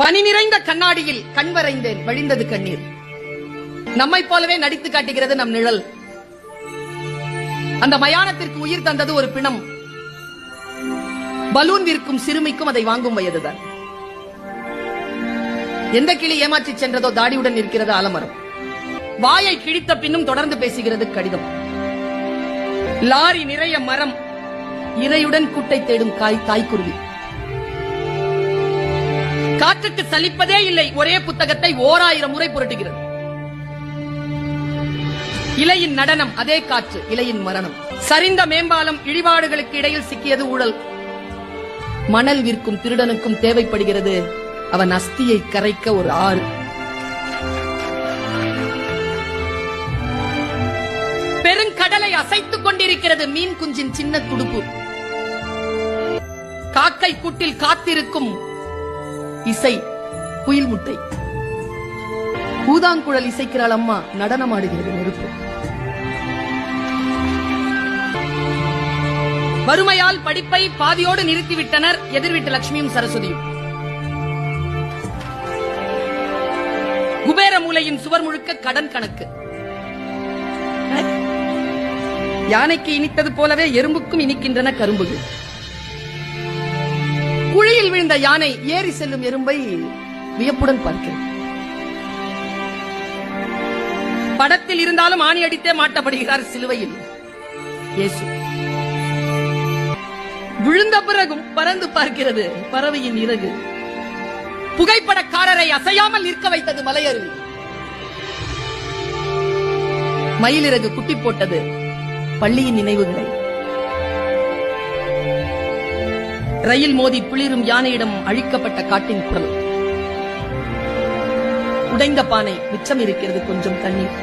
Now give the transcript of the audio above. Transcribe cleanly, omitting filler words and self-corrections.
பனி நிறைந்த கண்ணாடியில் கண் வரைந்தேன், வழிந்தது கண்ணீர். நம்மை போலவே நடித்து காட்டுகிறது நம் நிழல். அந்த மயானத்திற்கு உயிர் தந்தது ஒரு பிணம். பலூன் விற்கும் சிறுமிக்கும் அதை வாங்கும் வயதுதான். எந்த கிளி ஏமாற்றி சென்றதோ தாடியுடன் இருக்கிறது ஆலமரம். வாயை கிழித்த பின்னும் தொடர்ந்து பேசுகிறது கடிதம். லாரி நிறைய மரம், இரையுடன் கூட்டை தேடும் தாய்க்குருவி. காற்றுக்கு சலிப்பதே இல்லை, ஒரே புத்தகத்தை 1000 முறை புரட்டுகிறது. இலையின் நடனம் அதே காற்று, இலையின் மரணம். சரிந்த மேம்பாலம், இழிபாடுகளுக்கு இடையில் சிக்கியது ஊழல். மணல் விற்கும் திருடனுக்கும் தேவைப்படுகிறது அவன் அஸ்தியை கரைக்க ஒரு ஆறு. பெருங்கடலை அசைத்துக் கொண்டிருக்கிறது மீன் குஞ்சின் சின்ன துடுப்பு. காக்கை கூட்டில் காத்திருக்கும் இசை குயில் முட்டை. பூதாங்குழல் இசைக்கிறாள் அம்மா, நடனமாடுகிறது நெருப்பு. வறுமையால் படிப்பை பாதியோடு நிறுத்திவிட்டனர் எதிர்விட்டு லட்சுமியும் சரஸ்வதியும். குபேர மூலையின் சுவர் முழுக்க கடன் கணக்கு. யானைக்கு இனித்தது போலவே எறும்புக்கும் இனிக்கின்றன கரும்புகள். குழியில் விழுந்த யானை ஏறி செல்லும் எறும்பை வியப்புடன் பார்க்கிறது. படத்தில் இருந்தாலும் ஆணி அடித்தே மாட்டப்படுகிறார் சிலுவையில் இயேசு. விழுந்த பிறகும் பறந்து பார்க்கிறது பறவையின் இறகு. புகைப்படக்காரரை அசையாமல் நிற்க வைத்தது மலையருவி. மயிலிறகு குட்டி போட்டது பள்ளியின் நினைவுகளை. ரயில் மோதி புளிரும் யானையிடம் அழிக்கப்பட்ட காட்டின் குரல். உடைந்த பானை, மிச்சம் இருக்கிறது கொஞ்சம் தண்ணீர்.